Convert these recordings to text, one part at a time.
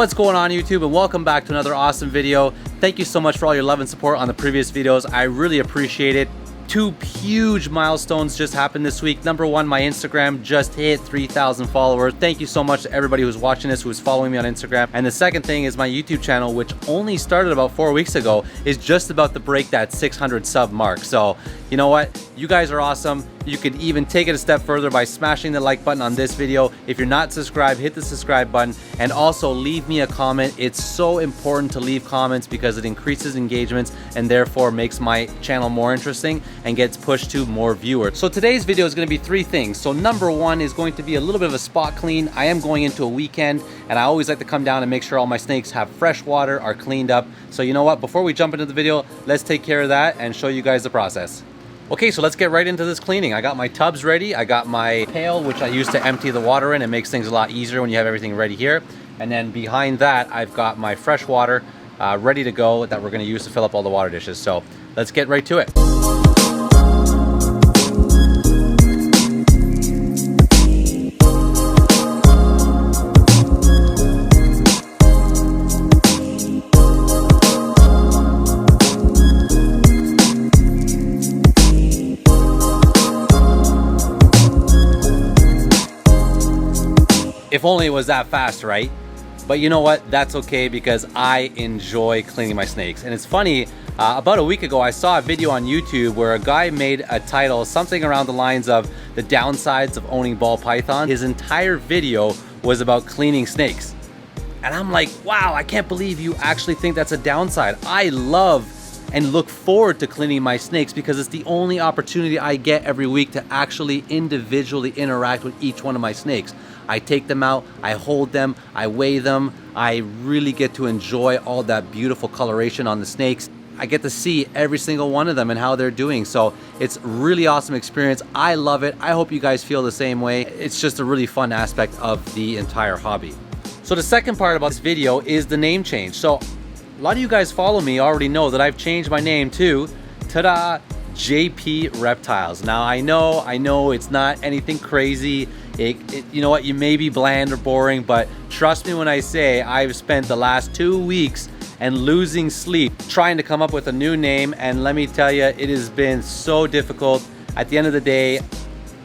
What's going on YouTube, and welcome back to another awesome video. Thank you so much for all your love and support on the previous videos. I really appreciate it. Two huge milestones just happened this week. Number one, my Instagram just hit 3,000 followers. Thank you so much to everybody who's watching this, who's following me on Instagram. And the second thing is my YouTube channel, which only started about 4 weeks ago, is just about to break that 600 sub mark. So you know what? You guys are awesome. You could even take it a step further by smashing the like button on this video. If you're not subscribed, hit the subscribe button, and also leave me a comment. It's so important to leave comments because it increases engagements and therefore makes my channel more interesting and gets pushed to more viewers. So today's video is going to be three things. So number one is going to be a little bit of a spot clean. I am going into a weekend, and I always like to come down and make sure all my snakes have fresh water, are cleaned up. So you know what? Before we jump into the video, let's take care of that and show you guys the process. Okay, so let's get right into this cleaning. I got my tubs ready. I got my pail, which I use to empty the water in. It makes things a lot easier when you have everything ready here. And then behind that, I've got my fresh water ready to go that we're gonna use to fill up all the water dishes. So let's get right to it. If only it was that fast, right? But you know what? That's okay because I enjoy cleaning my snakes. And it's funny, about a week ago, I saw a video on YouTube where a guy made a title, something around the lines of the downsides of owning ball pythons. His entire video was about cleaning snakes. And I'm like, wow, I can't believe you actually think that's a downside. I love and look forward to cleaning my snakes because it's the only opportunity I get every week to actually individually interact with each one of my snakes. I take them out, I hold them, I weigh them. I really get to enjoy all that beautiful coloration on the snakes. I get to see every single one of them and how they're doing. So it's a really awesome experience. I love it. I hope you guys feel the same way. It's just a really fun aspect of the entire hobby. So the second part about this video is the name change. So a lot of you guys follow me already know that I've changed my name to, ta-da, JP Reptiles. Now I know it's not anything crazy. You know what, you may be bland or boring, but trust me when I say I've spent the last 2 weeks and losing sleep trying to come up with a new name, and let me tell you, it has been so difficult. At the end of the day,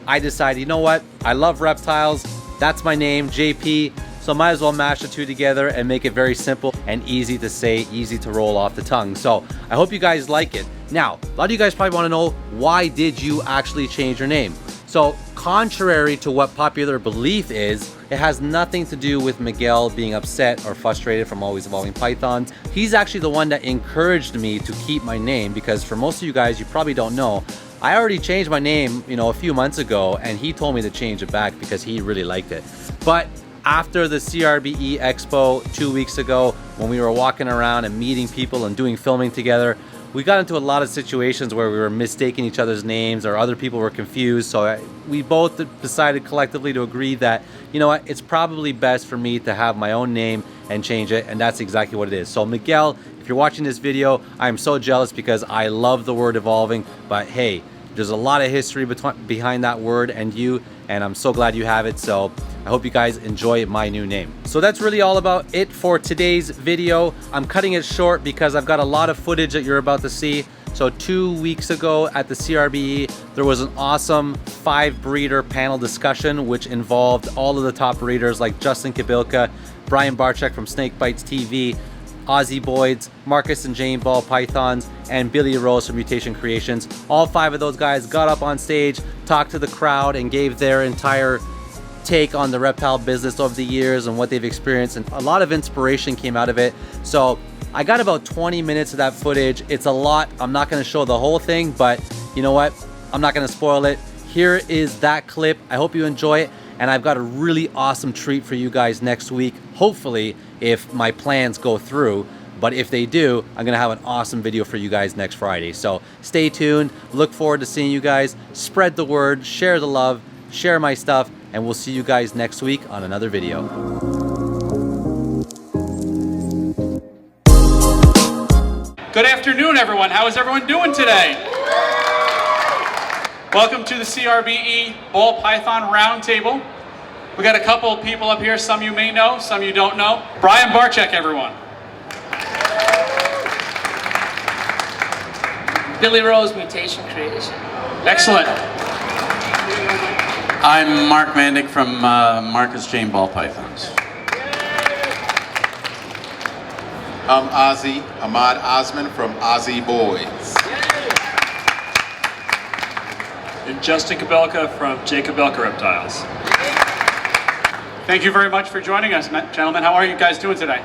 I decided, you know what, I love reptiles, that's my name, JP, so might as well mash the two together and make it very simple and easy to say, easy to roll off the tongue. So I hope you guys like it. Now, a lot of you guys probably want to know, why did you actually change your name? So contrary to what popular belief is, it has nothing to do with Miguel being upset or frustrated from always evolving pythons. He's actually the one that encouraged me to keep my name, because for most of you guys, you probably don't know, I already changed my name, a few months ago, and he told me to change it back because he really liked it. But after the CRBE Expo 2 weeks ago, when we were walking around and meeting people and doing filming together, we got into a lot of situations where we were mistaking each other's names or other people were confused. So we both decided collectively to agree that, you know what, it's probably best for me to have my own name and change it. And that's exactly what it is. So Miguel, if you're watching this video, I'm so jealous because I love the word evolving, but hey, there's a lot of history behind that word and you, and I'm so glad you have it. So I hope you guys enjoy my new name. So that's really all about it for today's video. I'm cutting it short because I've got a lot of footage that you're about to see. So 2 weeks ago at the CRBE, there was an awesome 5-breeder panel discussion, which involved all of the top breeders like Justin Kobylka, Brian Barczyk from Snake Bites TV, Ozzy Boids, Markus and Jayne Ball Pythons, and Billy Rose from Mutation Creations. All 5 of those guys got up on stage, talked to the crowd, and gave their entire take on the reptile business over the years and what they've experienced, and a lot of inspiration came out of it. So I got about 20 minutes of that footage. It's a lot. I'm not going to show the whole thing, but you know what, I'm not going to spoil it. Here is that clip. I hope you enjoy it, and I've got a really awesome treat for you guys next week, hopefully, if my plans go through. But if they do, I'm gonna have an awesome video for you guys next Friday. So stay tuned, look forward to seeing you guys. Spread the word, share the love, share my stuff, and we'll see you guys next week on another video. Good afternoon, everyone. How is everyone doing today? Welcome to the CRBE Ball Python Roundtable. We got a couple of people up here, some you may know, some you don't know. Brian Barczyk, everyone. Billy Rose, Mutation Creation. Excellent. I'm Mark Mandick from Markus Jayne Ball Pythons. I'm Ahmad Osman from Ozzy Boids. And Justin Kobylka from JP Reptiles. Thank you very much for joining us, gentlemen. How are you guys doing today?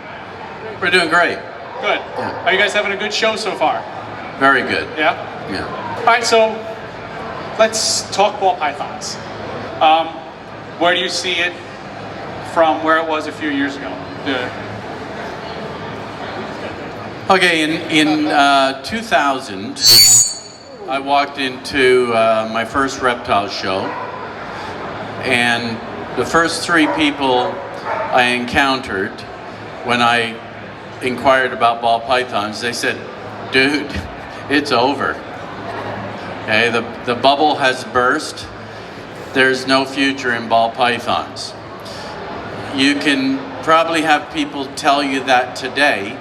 We're doing great. Good. Are you guys having a good show so far? Very good. Yeah? Yeah. All right, so let's talk ball pythons. Where do you see it from where it was a few years ago? Okay, in 2000, I walked into my first reptile show, and the first 3 people I encountered when I inquired about ball pythons, they said, dude, it's over. Okay, the bubble has burst. There's no future in ball pythons. You can probably have people tell you that today,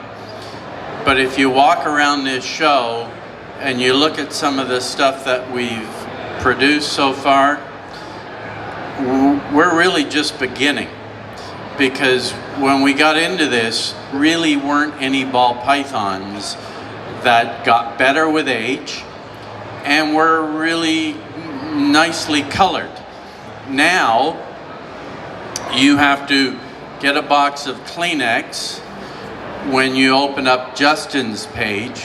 but if you walk around this show and you look at some of the stuff that we've produced so far, we're really just beginning. Because when we got into this, really weren't any ball pythons that got better with age and were really nicely colored. Now, you have to get a box of Kleenex when you open up Justin's page,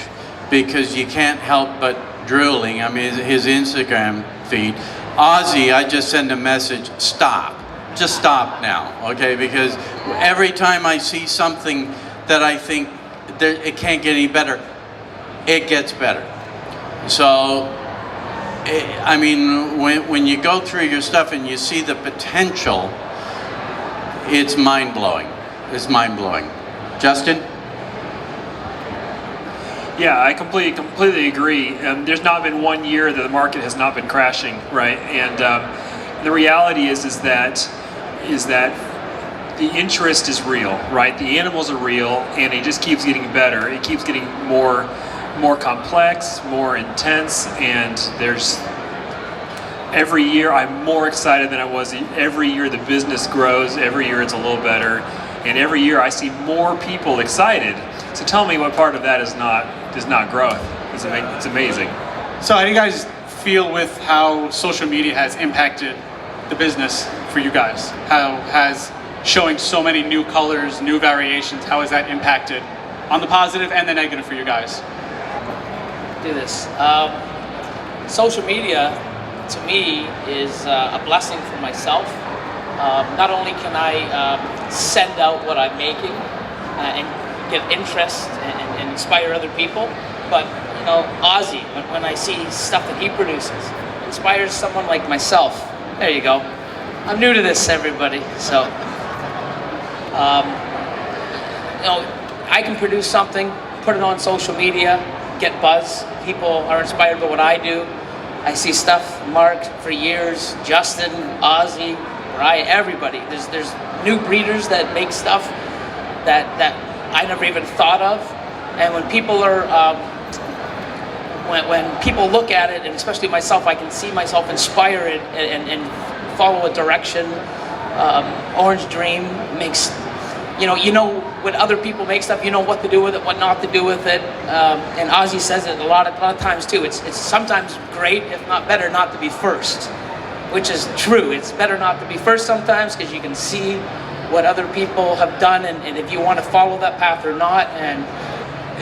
because you can't help but drooling. I mean, his Instagram feed. Ozzy, I just send a message, stop. Just stop now, okay? Because every time I see something that I think it can't get any better, it gets better. So, I mean, when you go through your stuff and you see the potential, it's mind-blowing. It's mind-blowing. Justin? Yeah, I completely agree. There's not been one year that the market has not been crashing, right? And the reality is that the interest is real, right? The animals are real, and it just keeps getting better. It keeps getting more complex, more intense, and there's every year I'm more excited than I was. Every year the business grows. Every year it's a little better, and every year I see more people excited. So tell me what part of that is not growth. It's amazing. So how do you guys feel with how social media has impacted the business for you guys? How has showing so many new colors, new variations, how has that impacted on the positive and the negative for you guys? Do this. Social media, to me, is a blessing for myself. Not only can I send out what I'm making and get interest and inspire other people, but you know, Ozzy, when I see stuff that he produces, inspires someone like myself. There you go. I'm new to this, everybody, so you know, I can produce something, put it on social media, get buzz. People are inspired by what I do. I see stuff marked for years. Justin, Ozzy, Mariah, everybody. There's new breeders that make stuff that I never even thought of. And when people are when people look at it, and especially myself, I can see myself inspired and follow a direction. Orange Dream makes, you know when other people make stuff, you know what to do with it, what not to do with it. And Ozzy says it a lot of times too. It's sometimes great, if not better, not to be first, which is true. It's better not to be first sometimes, because you can see what other people have done, and if you want to follow that path or not. And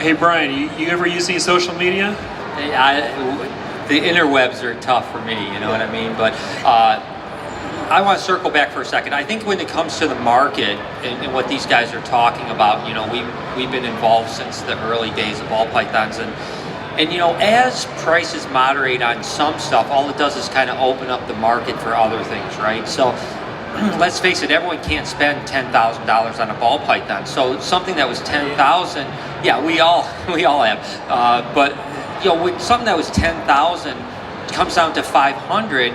hey Brian, you ever use any social media? The interwebs are tough for me, you know what I mean? But I want to circle back for a second. I think when it comes to the market and what these guys are talking about, you know, we've been involved since the early days of ball pythons, and you know, as prices moderate on some stuff, all it does is kind of open up the market for other things, right? So let's face it, everyone can't spend $10,000 on a ball python. So something that was $10,000, yeah, we all have. But you know, something that was $10,000 comes down to $500.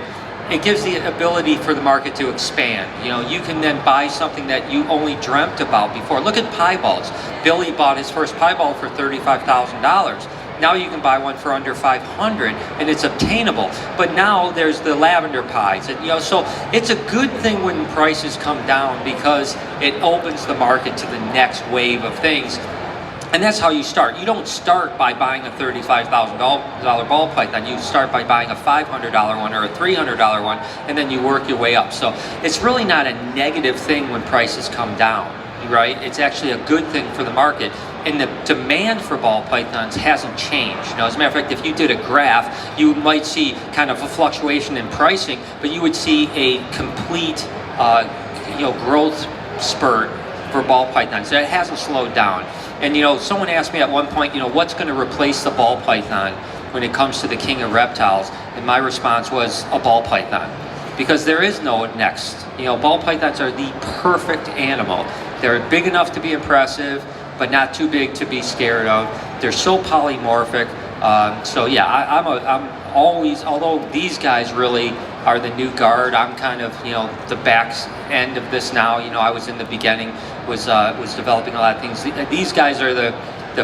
it gives the ability for the market to expand. You know, you can then buy something that you only dreamt about before. Look at pie balls. Billy bought his first pie ball for $35,000. Now you can buy one for under $500, and it's obtainable. But now there's the lavender pies, and, you know, so it's a good thing when prices come down because it opens the market to the next wave of things. And that's how you start. You don't start by buying a $35,000 ball python. You start by buying a $500 one or a $300 one, and then you work your way up. So it's really not a negative thing when prices come down, right? It's actually a good thing for the market. And the demand for ball pythons hasn't changed. You know, as a matter of fact, if you did a graph, you might see kind of a fluctuation in pricing, but you would see a complete, you know, growth spurt for ball pythons. So it hasn't slowed down. And, you know, someone asked me at one point, you know, what's going to replace the ball python when it comes to the king of reptiles? And my response was a ball python, because there is no next. You know, ball pythons are the perfect animal. They're big enough to be impressive, but not too big to be scared of. They're so polymorphic. So yeah, I'm always, although these guys really are the new guard, I'm kind of, you know, the back end of this now. You know, I was in the beginning, was developing a lot of things. These guys are the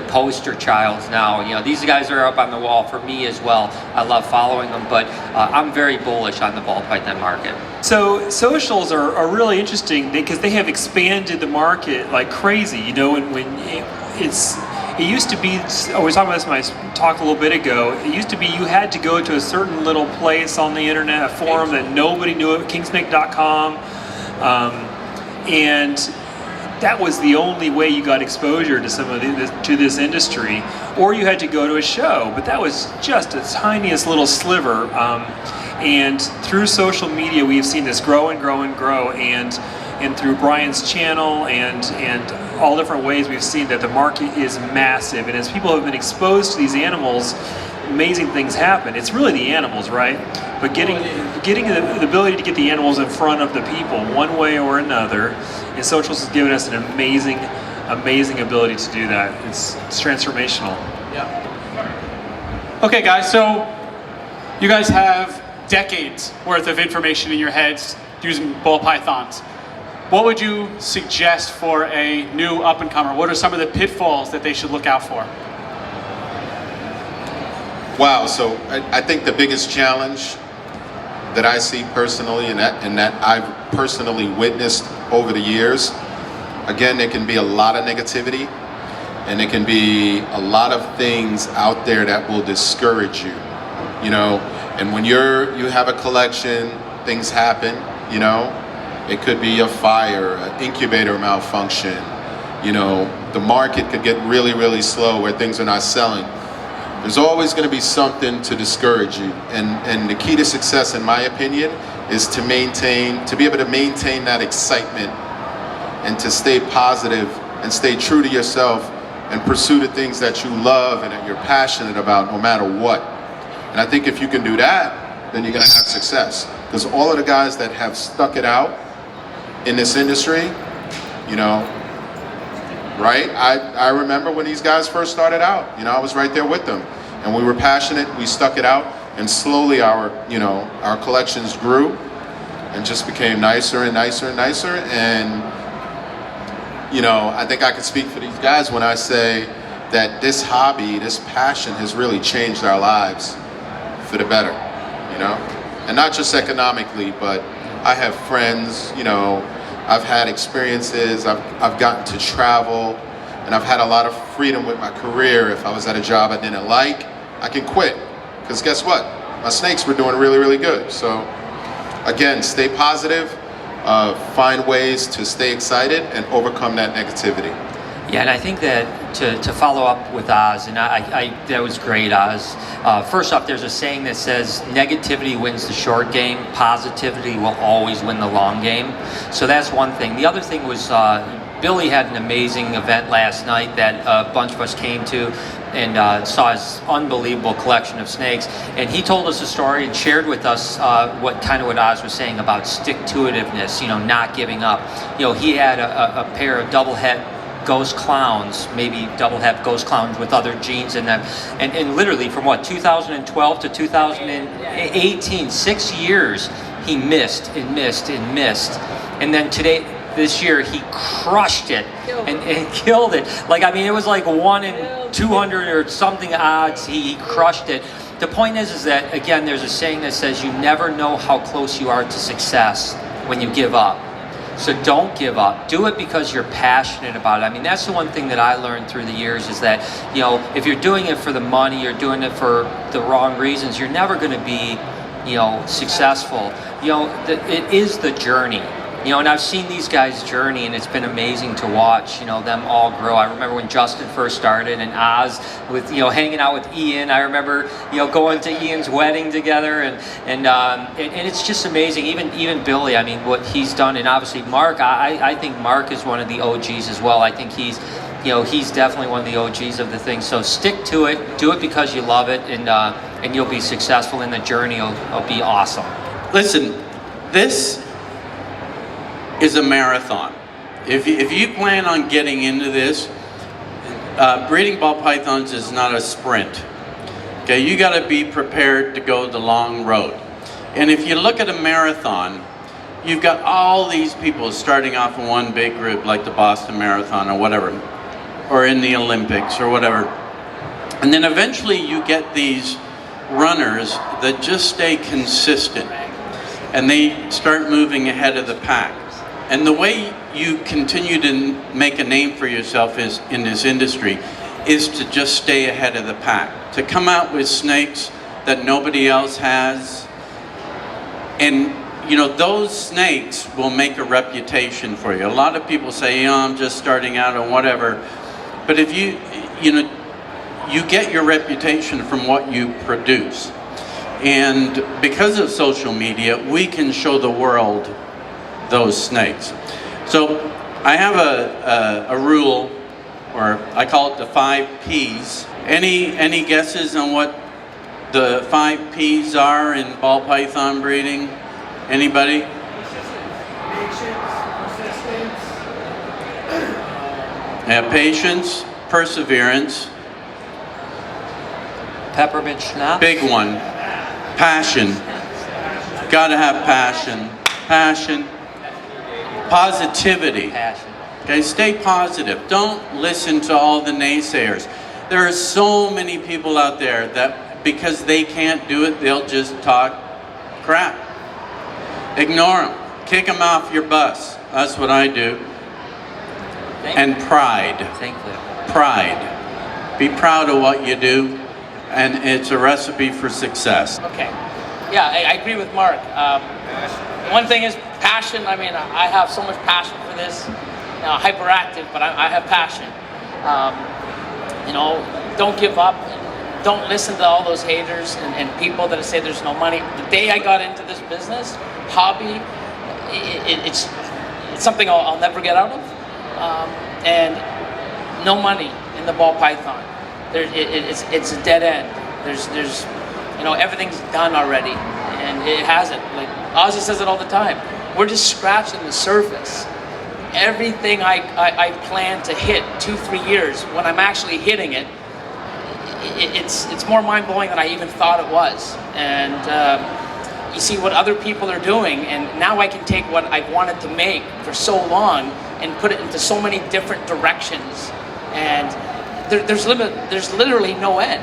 poster childs now. You know, these guys are up on the wall for me as well. I love following them, but I'm very bullish on the ball python market. So socials are really interesting because they have expanded the market like crazy. You know, when it used to be, I was talking about this when I talked a little bit ago, it used to be you had to go to a certain little place on the internet, a forum that nobody knew of, kingsnake.com, and that was the only way you got exposure to some of to this industry, or you had to go to a show, but that was just the tiniest little sliver. And through social media, we've seen this grow and grow and grow, and through Brian's channel and all different ways, we've seen that the market is massive. And as people have been exposed to these animals, amazing things happen. It's really the animals, right? But getting the ability to get the animals in front of the people one way or another, and socials has given us an amazing ability to do that. It's transformational. Yeah. Okay, guys, so you guys have decades worth of information in your heads using ball pythons. What would you suggest for a new up-and-comer? What are some of the pitfalls that they should look out for? Wow, so I think the biggest challenge that I see personally and that I've personally witnessed over the years, again, there can be a lot of negativity and there can be a lot of things out there that will discourage you, you know, and when you have a collection, things happen, you know. It could be a fire, an incubator malfunction, you know, the market could get really, really slow where things are not selling. There's always going to be something to discourage you. And the key to success, in my opinion, is to be able to maintain that excitement and to stay positive and stay true to yourself and pursue the things that you love and that you're passionate about no matter what. And I think if you can do that, then you're going to have success. Because all of the guys that have stuck it out in this industry, you know, right? I remember when these guys first started out, you know, I was right there with them. And we were passionate, we stuck it out, and slowly our collections grew and just became nicer and nicer and nicer. And, you know, I think I can speak for these guys when I say that this hobby, this passion has really changed our lives for the better, you know? And not just economically, but I have friends, you know, I've had experiences, I've gotten to travel, and I've had a lot of freedom with my career. If I was at a job I didn't like, I can quit. Because guess what? My snakes were doing really, really good. So again, stay positive, find ways to stay excited and overcome that negativity. Yeah, and I think that to follow up with Oz, and I that was great, Oz. First off, there's a saying that says negativity wins the short game, positivity will always win the long game. So that's one thing. The other thing was Billy had an amazing event last night that a bunch of us came to and saw his unbelievable collection of snakes. And he told us a story and shared with us what Oz was saying about stick-to-itiveness, you know, not giving up. You know, he had a pair of double head ghost clowns, maybe double head ghost clowns with other genes in them, and literally from 2012 to 2018, 6 years, he missed and missed and missed. And then this year, he crushed it and killed it. Like, I mean, it was like 1 in 200 or something odds. He crushed it. The point is that, again, there's a saying that says you never know how close you are to success when you give up. So don't give up. Do it because you're passionate about it. I mean, that's the one thing that I learned through the years is that, you know, if you're doing it for the money, you're doing it for the wrong reasons, you're never going to be, you know, successful. You know, it is the journey. You know, and I've seen these guys' journey, and it's been amazing to watch, you know, them all grow. I remember when Justin first started, and Oz with, you know, hanging out with Ian. I remember, you know, going to Ian's wedding together, and it's just amazing. Even Billy, I mean, what he's done, and obviously Mark. I think Mark is one of the OGs as well. I think he's definitely one of the OGs of the thing. So stick to it, do it because you love it, and you'll be successful, and the journey will be awesome. Listen, this is a marathon. If you plan on getting into this, breeding ball pythons is not a sprint. Okay, you got to be prepared to go the long road. And if you look at a marathon, you've got all these people starting off in one big group, like the Boston Marathon or whatever, or in the Olympics or whatever. And then eventually you get these runners that just stay consistent, and they start moving ahead of the pack. And the way you continue to make a name for yourself in this industry is to just stay ahead of the pack, to come out with snakes that nobody else has. And you know, those snakes will make a reputation for you. A lot of people say, you know, I'm just starting out or whatever. But if you get your reputation from what you produce. And because of social media, we can show the world those snakes. So I have a rule, or I call it the 5 Ps. Any guesses on what the 5 Ps are in ball python breeding? Anybody? Yeah, patience, perseverance. Peppermint schnapps. Big one. Passion. Gotta have passion. Passion. Positivity. Passion. Okay, stay positive. Don't listen to all the naysayers. There are so many people out there that because they can't do it, they'll just talk crap. Ignore them. Kick them off your bus. That's what I do. And pride. Pride. Be proud of what you do, and it's a recipe for success. Okay. Yeah, I agree with Mark. One thing is passion. I mean, I have so much passion for this. You know, hyperactive, but I have passion. You know, don't give up. Don't listen to all those haters and people that say there's no money. The day I got into this business, hobby, it's something I'll never get out of. And no money in the ball python. It's a dead end. There's you know, everything's done already, and it hasn't. Like Ozzy says it all the time. We're just scratching the surface. Everything I plan to hit 2-3 years, when I'm actually hitting it, it's more mind-blowing than I even thought it was. And you see what other people are doing, and now I can take what I wanted to make for so long and put it into so many different directions. And there's literally no end.